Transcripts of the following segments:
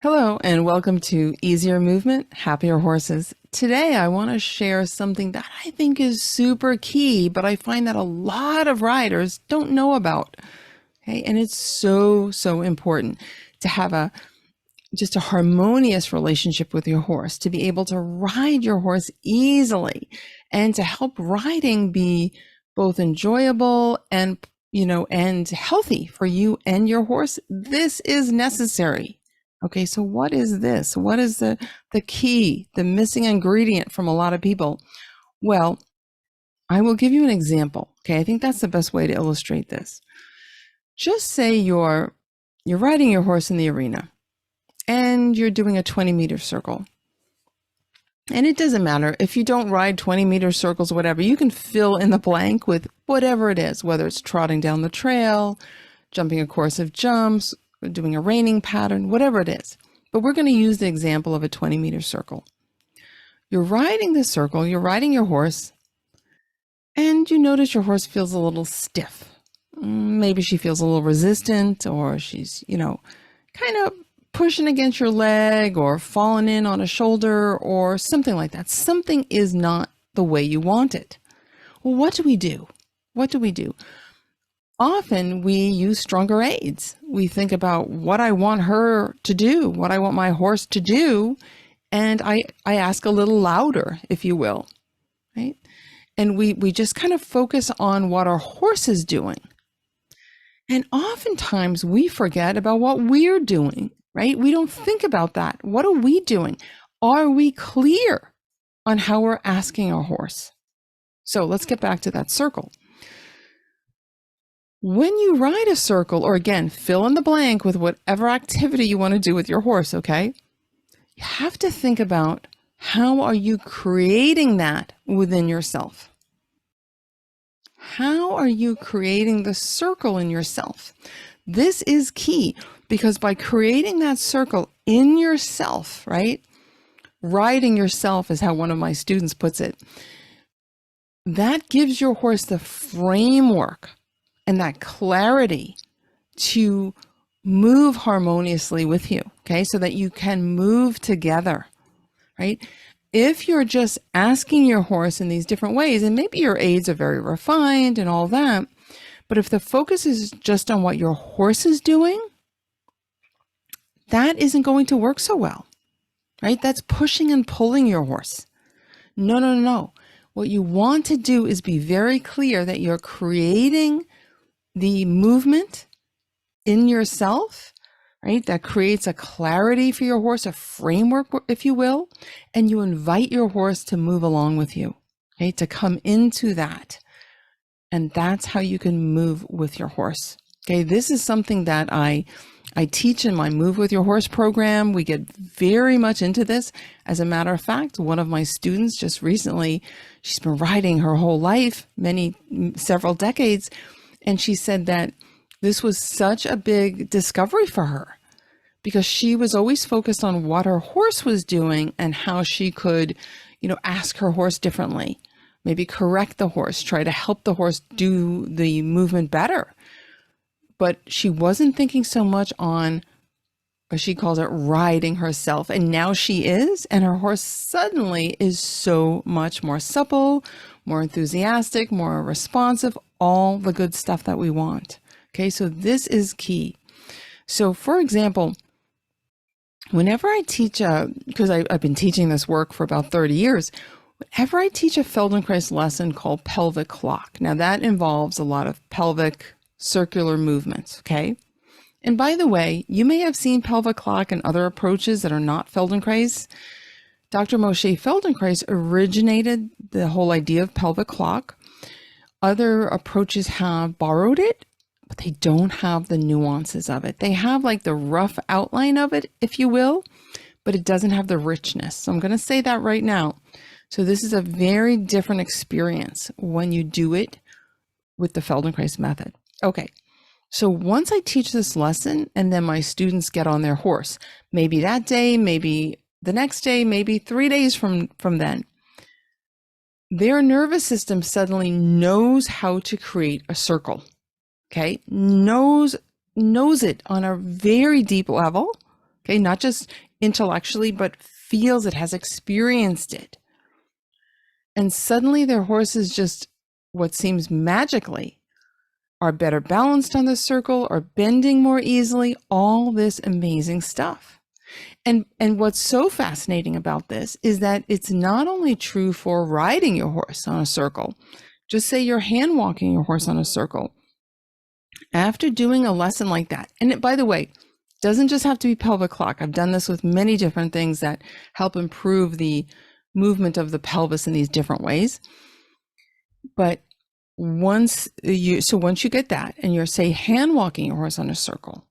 Hello and welcome to Easier Movement, Happier Horses. Today I want to share something that I think is super key, but I find that a lot of riders don't know about. Okay, and it's so important to have just a harmonious relationship with your horse, to be able to ride your horse easily and to help riding be both enjoyable and healthy for you and your horse. This is necessary. Okay, so what is this? What is the key, the missing ingredient from a lot of people? Well, I will give you an example. Okay, I think that's the best way to illustrate this. Just say you're riding your horse in the arena and you're doing a 20-meter circle. And it doesn't matter if you don't ride 20-meter circles, whatever, you can fill in the blank with whatever it is, whether it's trotting down the trail, jumping a course of jumps, doing a reining pattern, whatever it is. But we're going to use the example of a 20-meter circle. You're riding the circle, you're riding your horse, and you notice your horse feels a little stiff. Maybe she feels a little resistant, or she's, kind of pushing against your leg or falling in on a shoulder or something like that. Something is not the way you want it. Well, what do we do? Often we use stronger aids. We think about what I want her to do, what I want my horse to do, and I ask a little louder, if you will, right? And we just kind of focus on what our horse is doing. And oftentimes we forget about what we're doing, right? We don't think about that. What are we doing? Are we clear on how we're asking our horse? So let's get back to that circle. When you ride a circle, or again, fill in the blank with whatever activity you want to do with your horse, okay? You have to think about how are you creating that within yourself? How are you creating the circle in yourself? This is key because by creating that circle in yourself, right? Riding yourself is how one of my students puts it. That gives your horse the framework and that clarity to move harmoniously with you, okay? So that you can move together, right? If you're just asking your horse in these different ways, and maybe your aids are very refined and all that, but if the focus is just on what your horse is doing, that isn't going to work so well, right? That's pushing and pulling your horse. No. What you want to do is be very clear that you're creating the movement in yourself, right? That creates a clarity for your horse, a framework, if you will, and you invite your horse to move along with you, okay? To come into that. And that's how you can move with your horse. Okay, this is something that I teach in my Move With Your Horse program. We get very much into this. As a matter of fact, one of my students just recently, she's been riding her whole life, several decades, and she said that this was such a big discovery for her because she was always focused on what her horse was doing and how she could, ask her horse differently, maybe correct the horse, try to help the horse do the movement better. But she wasn't thinking so much on, or she calls it riding herself. And now she is, and her horse suddenly is so much more supple, more enthusiastic, more responsive, all the good stuff that we want. Okay, so this is key. So for example, whenever I teach, because I've been teaching this work for about 30 years, whenever I teach a Feldenkrais lesson called pelvic clock, now that involves a lot of pelvic circular movements, okay? And by the way, you may have seen pelvic clock and other approaches that are not Feldenkrais. Dr. Moshe Feldenkrais originated the whole idea of pelvic clock. Other approaches have borrowed it, but they don't have the nuances of it. They have like the rough outline of it, if you will, but it doesn't have the richness. So I'm going to say that right now. So this is a very different experience when you do it with the Feldenkrais method. Okay, so once I teach this lesson and then my students get on their horse, maybe that day, maybe the next day, maybe 3 days from then, their nervous system suddenly knows how to create a circle, okay? Knows it on a very deep level, Okay, not just intellectually, but feels it, has experienced it. And suddenly their horses just, what seems magically, are better balanced on the circle, are bending more easily, all this amazing stuff. And what's so fascinating about this is that it's not only true for riding your horse on a circle. Just say you're hand walking your horse on a circle. After doing a lesson like that, and it, by the way, doesn't just have to be pelvic clock. I've done this with many different things that help improve the movement of the pelvis in these different ways. But once you get that and you're, say, hand walking your horse on a circle,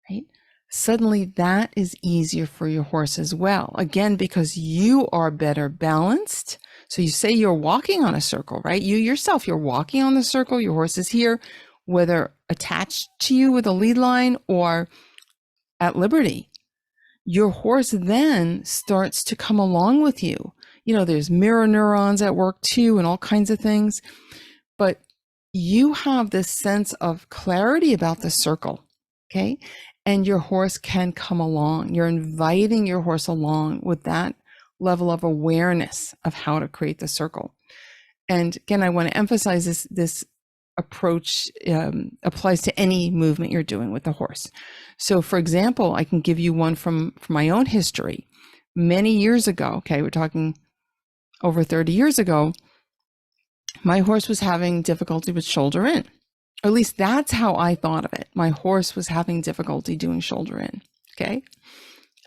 right? Suddenly that is easier for your horse as well. Again, because you are better balanced. So you say you're walking on a circle, right? You yourself, you're walking on the circle, your horse is here, whether attached to you with a lead line or at liberty. Your horse then starts to come along with you. You know, there's mirror neurons at work too, and all kinds of things. But you have this sense of clarity about the circle, okay? And your horse can come along. You're inviting your horse along with that level of awareness of how to create the circle. And again, I want to emphasize this approach applies to any movement you're doing with the horse. So for example, I can give you one from my own history. Many years ago, okay, we're talking over 30 years ago, my horse was having difficulty with shoulder in. Or at least that's how I thought of it. My horse was having difficulty doing shoulder in, okay?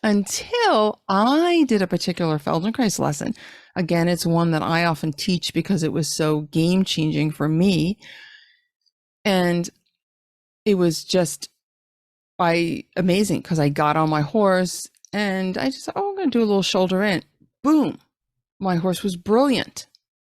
Until I did a particular Feldenkrais lesson. Again, it's one that I often teach because it was so game-changing for me. And it was just amazing because I got on my horse and I just said, I'm going to do a little shoulder in. Boom. My horse was brilliant.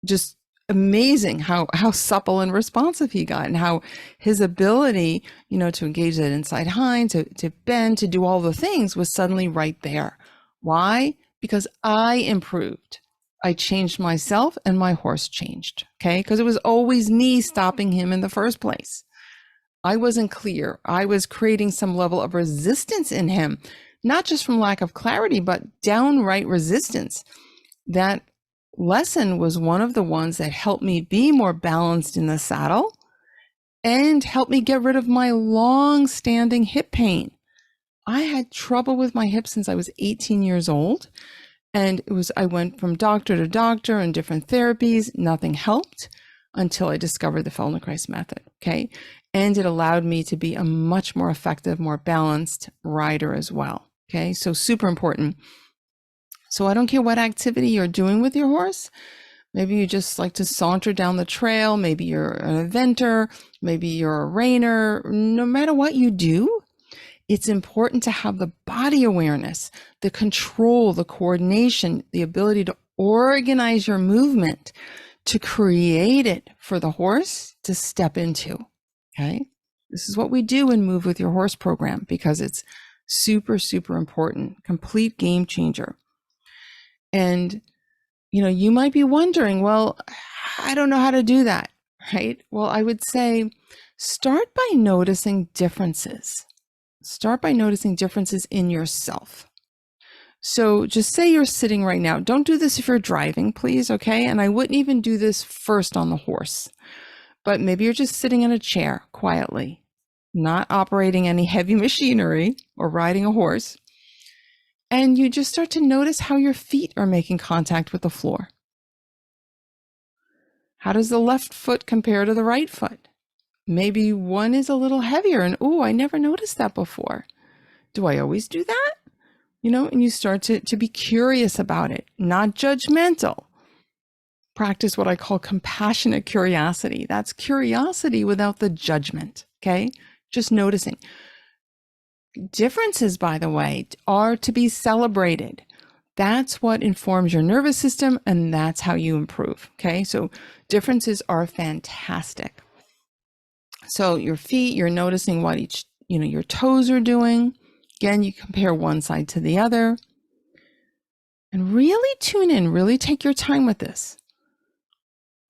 Just amazing how supple and responsive he got, and how his ability, to engage that inside hind, to bend, to do all the things was suddenly right there. Why? Because I improved. I changed myself and my horse changed. Okay. Because it was always me stopping him in the first place. I wasn't clear. I was creating some level of resistance in him, not just from lack of clarity, but downright resistance. That lesson was one of the ones that helped me be more balanced in the saddle and helped me get rid of my long-standing hip pain. I had trouble with my hips since I was 18 years old. And I went from doctor to doctor and different therapies. Nothing helped until I discovered the Feldenkrais method. Okay. And it allowed me to be a much more effective, more balanced rider as well. Okay. So super important. So I don't care what activity you're doing with your horse. Maybe you just like to saunter down the trail. Maybe you're an eventer. Maybe you're a reiner. No matter what you do, it's important to have the body awareness, the control, the coordination, the ability to organize your movement, to create it for the horse to step into. Okay. This is what we do in Move with Your Horse program because it's super, super important, complete game changer. And, you might be wondering, well, I don't know how to do that, right? Well, I would say start by noticing differences. Start by noticing differences in yourself. So just say you're sitting right now. Don't do this if you're driving, please, okay? And I wouldn't even do this first on the horse. But maybe you're just sitting in a chair quietly, not operating any heavy machinery or riding a horse. And you just start to notice how your feet are making contact with the floor. How does the left foot compare to the right foot? Maybe one is a little heavier and, I never noticed that before. Do I always do that? And you start to be curious about it, not judgmental. Practice what I call compassionate curiosity. That's curiosity without the judgment, okay? Just noticing. Differences, by the way, are to be celebrated. That's what informs your nervous system, and that's how you improve, okay? So differences are fantastic. So your feet, you're noticing what your toes are doing. Again, you compare one side to the other. And really tune in, really take your time with this.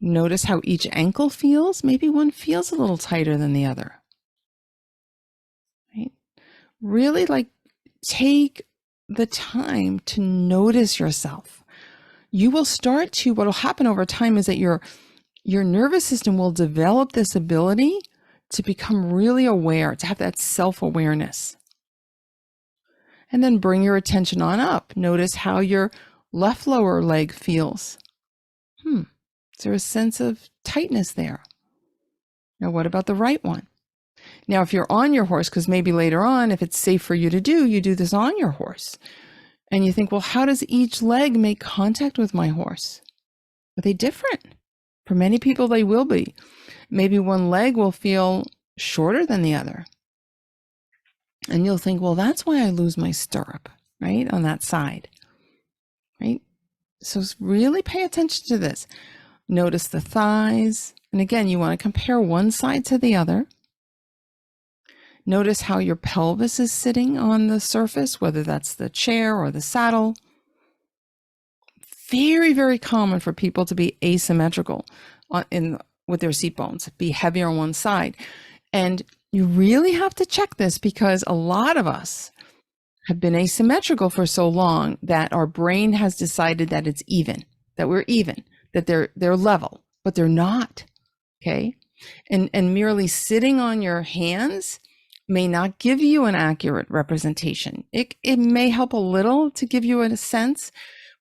Notice how each ankle feels. Maybe one feels a little tighter than the other. Right? Really take the time to notice yourself. You will start to, what will happen over time is that your nervous system will develop this ability to become really aware, to have that self-awareness. And then bring your attention on up. Notice how your left lower leg feels. Is there a sense of tightness there? Now, what about the right one? Now, if you're on your horse, because maybe later on, if it's safe for you to do, you do this on your horse. And you think, well, how does each leg make contact with my horse? Are they different? For many people, they will be. Maybe one leg will feel shorter than the other. And you'll think, well, that's why I lose my stirrup, right? On that side, right? So really pay attention to this. Notice the thighs. And again, you want to compare one side to the other. Notice how your pelvis is sitting on the surface, whether that's the chair or the saddle. Very, very common for people to be asymmetrical with their seat bones, be heavier on one side. And you really have to check this because a lot of us have been asymmetrical for so long that our brain has decided that it's even, that we're even, that they're level, but they're not, okay? And merely sitting on your hands may not give you an accurate representation. It may help a little to give you a sense,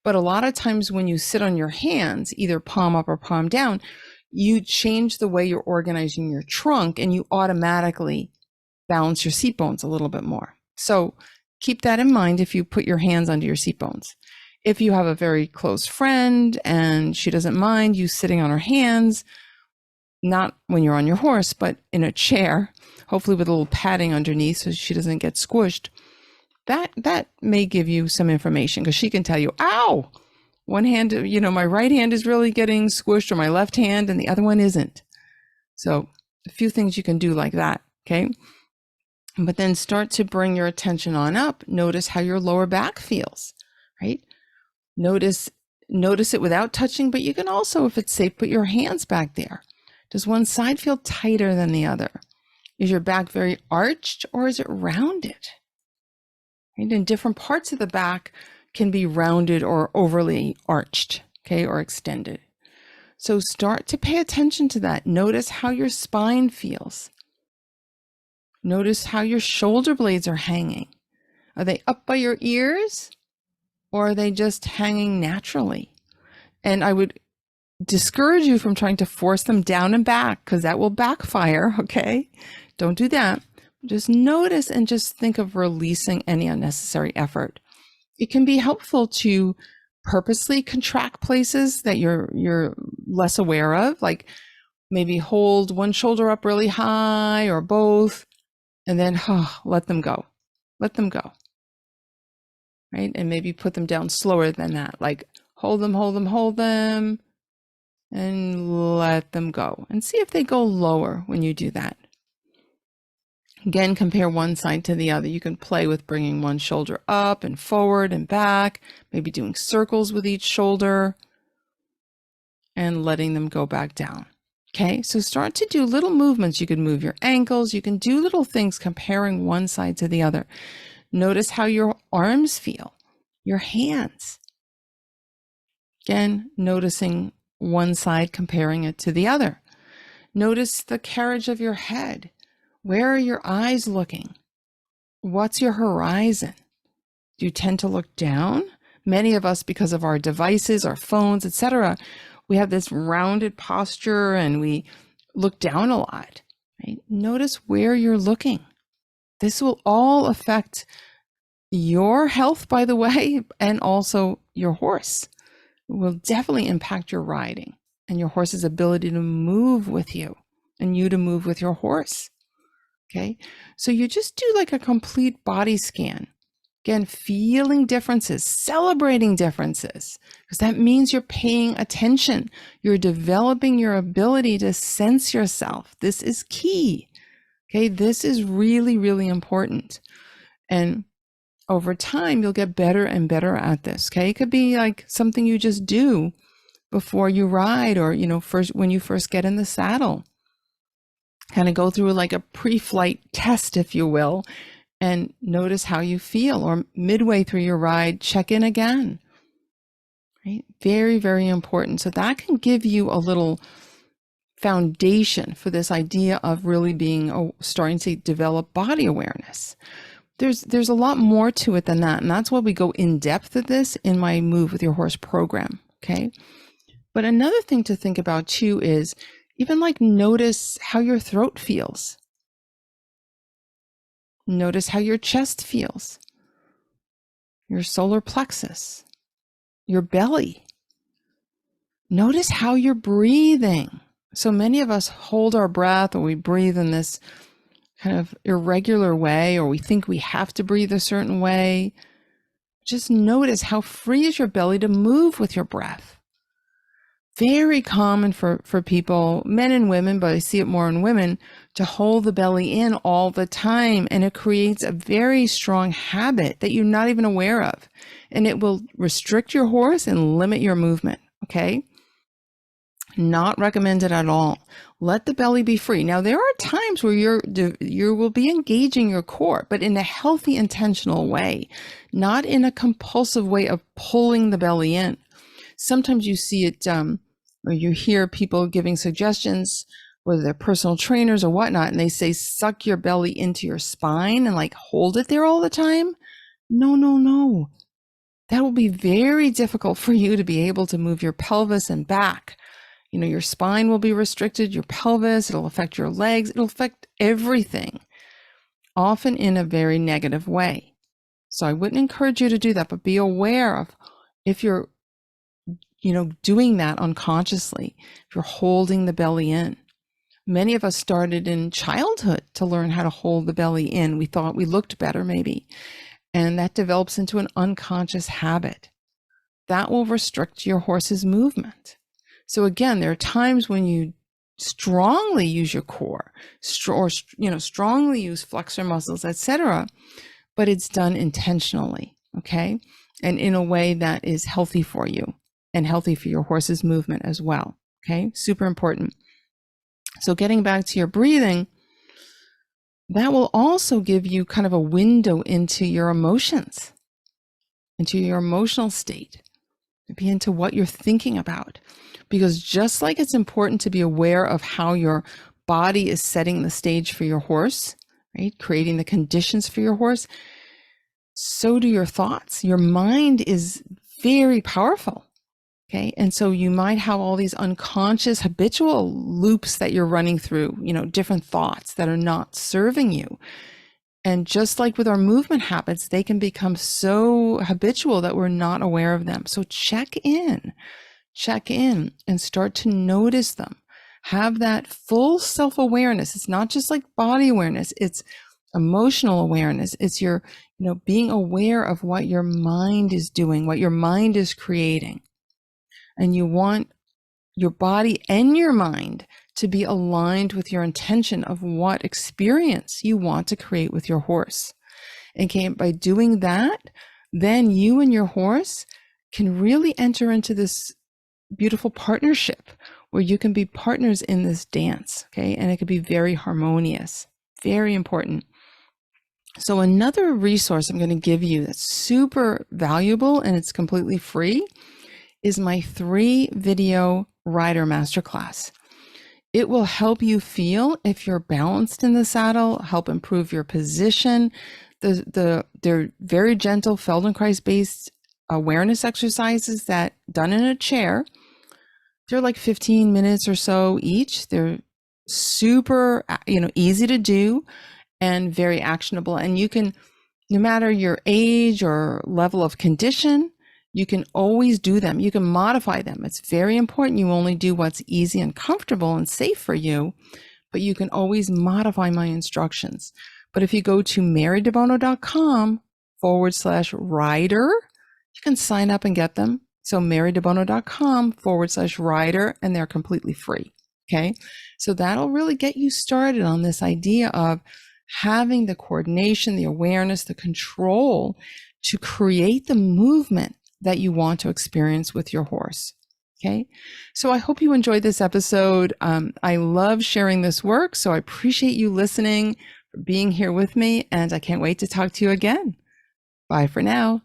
but a lot of times when you sit on your hands, either palm up or palm down, you change the way you're organizing your trunk and you automatically balance your seat bones a little bit more. So keep that in mind if you put your hands under your seat bones. If you have a very close friend and she doesn't mind you sitting on her hands, not when you're on your horse, but in a chair, hopefully with a little padding underneath so she doesn't get squished, that may give you some information because she can tell you, ow, one hand, my right hand is really getting squished or my left hand and the other one isn't. So a few things you can do like that, okay? But then start to bring your attention on up. Notice how your lower back feels, right? Notice it without touching, but you can also, if it's safe, put your hands back there. Does one side feel tighter than the other? Is your back very arched or is it rounded? Right? And different parts of the back can be rounded or overly arched, okay, or extended. So start to pay attention to that. Notice how your spine feels. Notice how your shoulder blades are hanging. Are they up by your ears or are they just hanging naturally? And I would discourage you from trying to force them down and back because that will backfire, okay? Don't do that. Just notice and just think of releasing any unnecessary effort. It can be helpful to purposely contract places that you're less aware of, like maybe hold one shoulder up really high or both, and then let them go. Let them go. Right? And maybe put them down slower than that, like hold them, and let them go. And see if they go lower when you do that. Again, compare one side to the other. You can play with bringing one shoulder up and forward and back, maybe doing circles with each shoulder and letting them go back down. Okay, so start to do little movements. You can move your ankles. You can do little things comparing one side to the other. Notice how your arms feel, your hands. Again, noticing one side, comparing it to the other. Notice the carriage of your head. Where are your eyes looking? What's your horizon? Do you tend to look down? Many of us, because of our devices, our phones, etc., we have this rounded posture and we look down a lot. Right? Notice where you're looking. This will all affect your health, by the way, and also your horse. It will definitely impact your riding and your horse's ability to move with you and you to move with your horse. Okay, so you just do like a complete body scan. Again, feeling differences, celebrating differences, because that means you're paying attention. You're developing your ability to sense yourself. This is key. Okay, this is really, really important. And over time, you'll get better and better at this. Okay, it could be like something you just do before you ride or, first when you first get in the saddle. Kind of go through like a pre-flight test, if you will, and notice how you feel, or midway through your ride, check in again. Right? Very, very important. So that can give you a little foundation for this idea of really being starting to develop body awareness. There's a lot more to it than that, and that's why we go in depth at this in my Move with Your Horse program. Okay. But another thing to think about too is even like notice how your throat feels. Notice how your chest feels, your solar plexus, your belly. Notice how you're breathing. So many of us hold our breath, or we breathe in this kind of irregular way, or we think we have to breathe a certain way. Just notice how free is your belly to move with your breath. Very common for people, men and women, but I see it more in women, to hold the belly in all the time. And it creates a very strong habit that you're not even aware of. And it will restrict your horse and limit your movement. Okay. Not recommended at all. Let the belly be free. Now, there are times where you will be engaging your core, but in a healthy, intentional way, not in a compulsive way of pulling the belly in. Sometimes you see it, or you hear people giving suggestions, whether they're personal trainers or whatnot, and they say, suck your belly into your spine and like hold it there all the time. No. That will be very difficult for you to be able to move your pelvis and back. You know, your spine will be restricted, your pelvis, it'll affect your legs, it'll affect everything, often in a very negative way. So I wouldn't encourage you to do that, but be aware of if you're, doing that unconsciously, if you're holding the belly in. Many of us started in childhood to learn how to hold the belly in. We thought we looked better maybe, and that develops into an unconscious habit. That will restrict your horse's movement. So again, there are times when you strongly use your core, or strongly use flexor muscles, etc., but it's done intentionally, okay, and in a way that is healthy for you and healthy for your horse's movement as well. Okay, super important. So getting back to your breathing, that will also give you kind of a window into your emotions, into your emotional state, maybe into what you're thinking about. Because just like it's important to be aware of how your body is setting the stage for your horse, right? Creating the conditions for your horse, so do your thoughts. Your mind is very powerful. Okay. And so you might have all these unconscious habitual loops that you're running through, different thoughts that are not serving you. And just like with our movement habits, they can become so habitual that we're not aware of them. So check in and start to notice them. Have that full self-awareness. It's not just like body awareness. It's emotional awareness. It's your, being aware of what your mind is doing, what your mind is creating. And you want your body and your mind to be aligned with your intention of what experience you want to create with your horse. Okay, by doing that, then you and your horse can really enter into this beautiful partnership where you can be partners in this dance. Okay, and it could be very harmonious, very important. So another resource I'm going to give you that's super valuable and it's completely free is my 3-video rider masterclass. It will help you feel if you're balanced in the saddle, help improve your position. They're very gentle Feldenkrais based awareness exercises that done in a chair. They're like 15 minutes or so each. They're super, easy to do and very actionable. And you can, no matter your age or level of condition, you can always do them. You can modify them. It's very important you only do what's easy and comfortable and safe for you, but you can always modify my instructions. But if you go to marydebono.com/rider, you can sign up and get them. So marydebono.com/rider, and they're completely free. Okay. So that'll really get you started on this idea of having the coordination, the awareness, the control to create the movement that you want to experience with your horse. Okay. So I hope you enjoyed this episode. I love sharing this work. So I appreciate you listening being here with me, and I can't wait to talk to you again. Bye for now.